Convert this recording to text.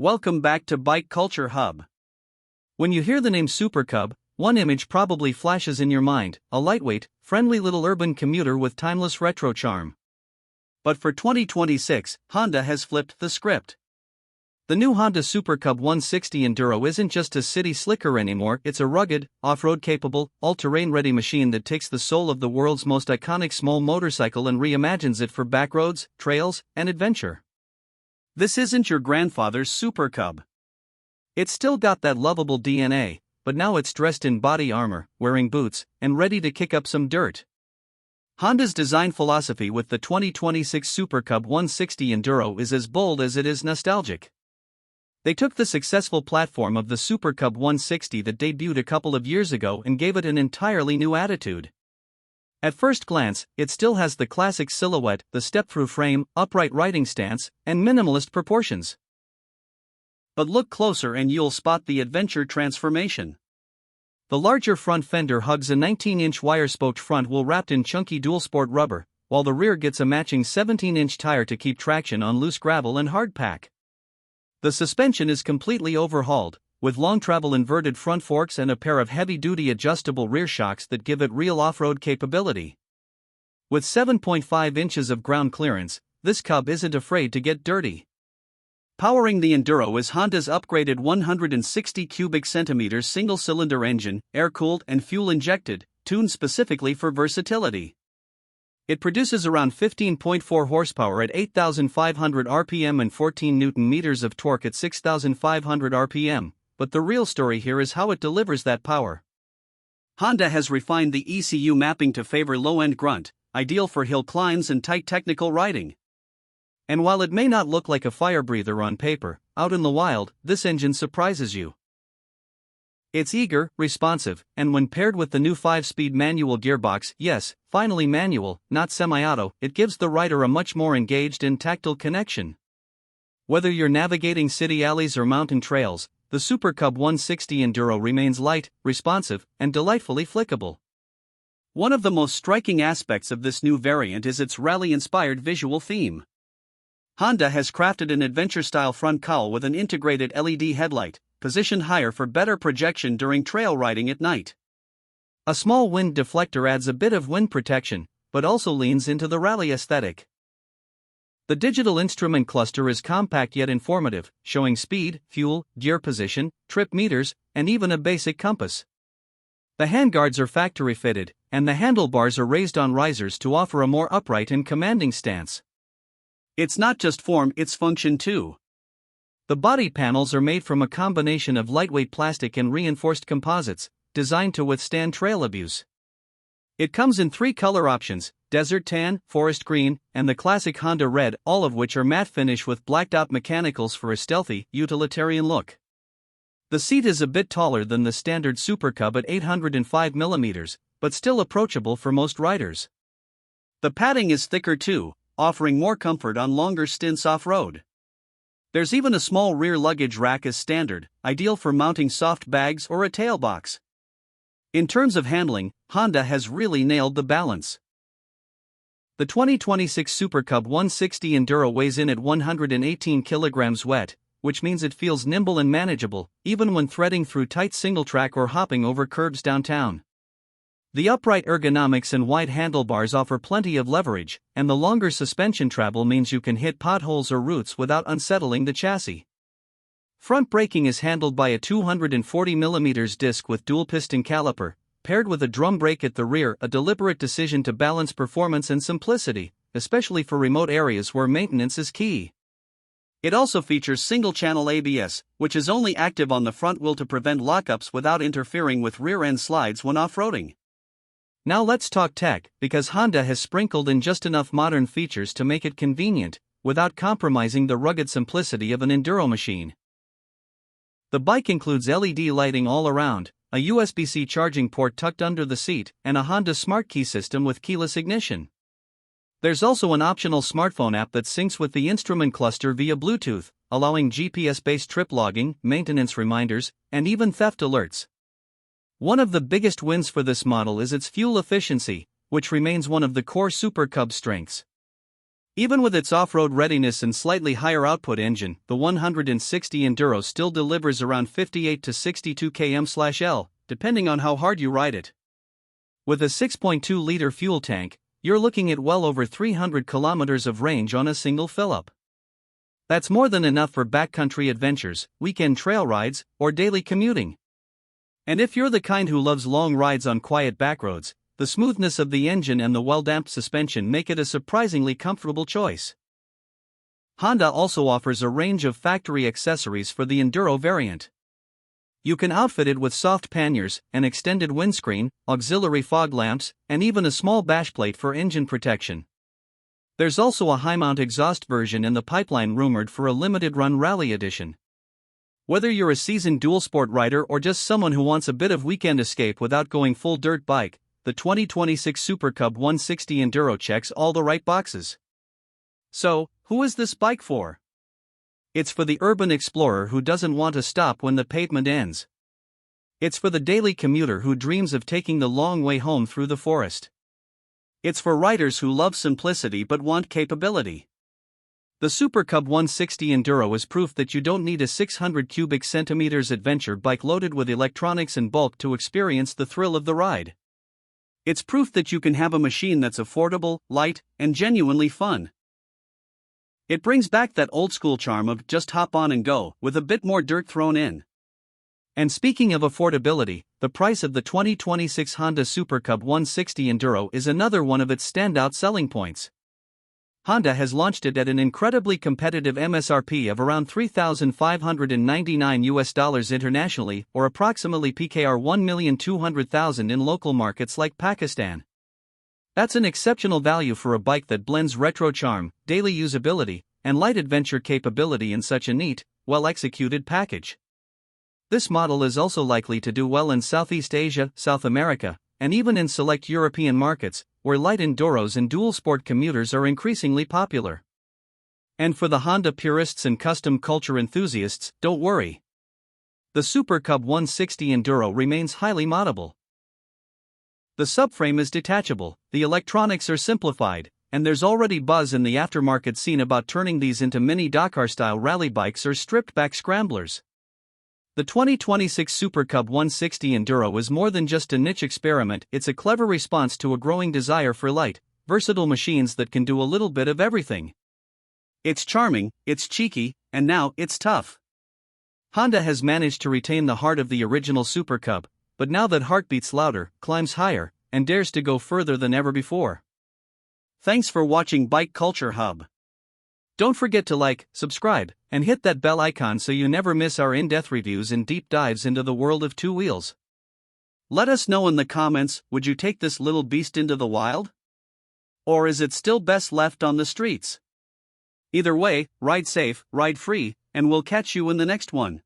Welcome back to Bike Culture Hub. When you hear the name Super Cub, one image probably flashes in your mind: a lightweight, friendly little urban commuter with timeless retro charm. But for 2026, Honda has flipped the script. The new Honda Super Cub 160 Enduro isn't just a city slicker anymore, it's a rugged, off-road capable, all-terrain ready machine that takes the soul of the world's most iconic small motorcycle and reimagines it for backroads, trails, and adventure. This isn't your grandfather's Super Cub. It's still got that lovable DNA, but now it's dressed in body armor, wearing boots, and ready to kick up some dirt. Honda's design philosophy with the 2026 Super Cub 160 Enduro is as bold as it is nostalgic. They took the successful platform of the Super Cub 160 that debuted a couple of years ago and gave it an entirely new attitude. At first glance, it still has the classic silhouette, the step-through frame, upright riding stance, and minimalist proportions. But look closer and you'll spot the adventure transformation. The larger front fender hugs a 19-inch wire-spoked front wheel wrapped in chunky dual-sport rubber, while the rear gets a matching 17-inch tire to keep traction on loose gravel and hardpack. The suspension is completely overhauled, with long-travel inverted front forks and a pair of heavy-duty adjustable rear shocks that give it real off-road capability. With 7.5 inches of ground clearance, this Cub isn't afraid to get dirty. Powering the Enduro is Honda's upgraded 160 cubic centimeters single-cylinder engine, air-cooled and fuel-injected, tuned specifically for versatility. It produces around 15.4 horsepower at 8,500 RPM and 14 Nm of torque at 6,500 RPM. But the real story here is how it delivers that power. Honda has refined the ECU mapping to favor low-end grunt, ideal for hill climbs and tight technical riding. And while it may not look like a fire breather on paper, out in the wild, this engine surprises you. It's eager, responsive, and when paired with the new 5-speed manual gearbox, yes, finally manual, not semi-auto, it gives the rider a much more engaged and tactile connection. Whether you're navigating city alleys or mountain trails, the Super Cub 160 Enduro remains light, responsive, and delightfully flickable. One of the most striking aspects of this new variant is its rally-inspired visual theme. Honda has crafted an adventure-style front cowl with an integrated LED headlight, positioned higher for better projection during trail riding at night. A small wind deflector adds a bit of wind protection, but also leans into the rally aesthetic. The digital instrument cluster is compact yet informative, showing speed, fuel, gear position, trip meters, and even a basic compass. The handguards are factory-fitted, and the handlebars are raised on risers to offer a more upright and commanding stance. It's not just form, it's function too. The body panels are made from a combination of lightweight plastic and reinforced composites, designed to withstand trail abuse. It comes in 3 color options: desert tan, forest green, and the classic Honda red, all of which are matte finish with blacked-out mechanicals for a stealthy, utilitarian look. The seat is a bit taller than the standard Super Cub at 805 mm, but still approachable for most riders. The padding is thicker too, offering more comfort on longer stints off-road. There's even a small rear luggage rack as standard, ideal for mounting soft bags or a tailbox. In terms of handling, Honda has really nailed the balance. The 2026 Super Cub 160 Enduro weighs in at 118 kilograms wet, which means it feels nimble and manageable, even when threading through tight single-track or hopping over curbs downtown. The upright ergonomics and wide handlebars offer plenty of leverage, and the longer suspension travel means you can hit potholes or roots without unsettling the chassis. Front braking is handled by a 240 mm disc with dual-piston caliper, paired with a drum brake at the rear, a deliberate decision to balance performance and simplicity, especially for remote areas where maintenance is key. It also features single-channel ABS, which is only active on the front wheel to prevent lockups without interfering with rear-end slides when off-roading. Now let's talk tech, because Honda has sprinkled in just enough modern features to make it convenient, without compromising the rugged simplicity of an enduro machine. The bike includes LED lighting all around, a USB-C charging port tucked under the seat, and a Honda Smart Key system with keyless ignition. There's also an optional smartphone app that syncs with the instrument cluster via Bluetooth, allowing GPS-based trip logging, maintenance reminders, and even theft alerts. One of the biggest wins for this model is its fuel efficiency, which remains one of the core Super Cub strengths. Even with its off-road readiness and slightly higher output engine, the 160 Enduro still delivers around 58 to 62 km/L, depending on how hard you ride it. With a 6.2-liter fuel tank, you're looking at well over 300 kilometers of range on a single fill-up. That's more than enough for backcountry adventures, weekend trail rides, or daily commuting. And if you're the kind who loves long rides on quiet backroads, the smoothness of the engine and the well-damped suspension make it a surprisingly comfortable choice. Honda also offers a range of factory accessories for the Enduro variant. You can outfit it with soft panniers, an extended windscreen, auxiliary fog lamps, and even a small bashplate for engine protection. There's also a high-mount exhaust version in the pipeline rumored for a limited-run rally edition. Whether you're a seasoned dual-sport rider or just someone who wants a bit of weekend escape without going full dirt bike, the 2026 Super Cub 160 Enduro checks all the right boxes. So, who is this bike for? It's for the urban explorer who doesn't want to stop when the pavement ends. It's for the daily commuter who dreams of taking the long way home through the forest. It's for riders who love simplicity but want capability. The Super Cub 160 Enduro is proof that you don't need a 600 cubic centimeters adventure bike loaded with electronics and bulk to experience the thrill of the ride. It's proof that you can have a machine that's affordable, light, and genuinely fun. It brings back that old-school charm of just hop on and go, with a bit more dirt thrown in. And speaking of affordability, the price of the 2026 Honda Super Cub 160 Enduro is another one of its standout selling points. Honda has launched it at an incredibly competitive MSRP of around $3,599 internationally, or approximately PKR 1,200,000 in local markets like Pakistan. That's an exceptional value for a bike that blends retro charm, daily usability, and light adventure capability in such a neat, well-executed package. This model is also likely to do well in Southeast Asia, South America, and even in select European markets, where light enduros and dual-sport commuters are increasingly popular. And for the Honda purists and custom culture enthusiasts, don't worry. The Super Cub 160 Enduro remains highly moddable. The subframe is detachable, the electronics are simplified, and there's already buzz in the aftermarket scene about turning these into mini Dakar-style rally bikes or stripped-back scramblers. The 2026 Super Cub 160 Enduro is more than just a niche experiment, it's a clever response to a growing desire for light, versatile machines that can do a little bit of everything. It's charming, it's cheeky, and now it's tough. Honda has managed to retain the heart of the original Super Cub, but now that heart beats louder, climbs higher, and dares to go further than ever before. Thanks for watching Bike Culture Hub. Don't forget to like, subscribe, and hit that bell icon so you never miss our in-depth reviews and deep dives into the world of two wheels. Let us know in the comments, would you take this little beast into the wild? Or is it still best left on the streets? Either way, ride safe, ride free, and we'll catch you in the next one.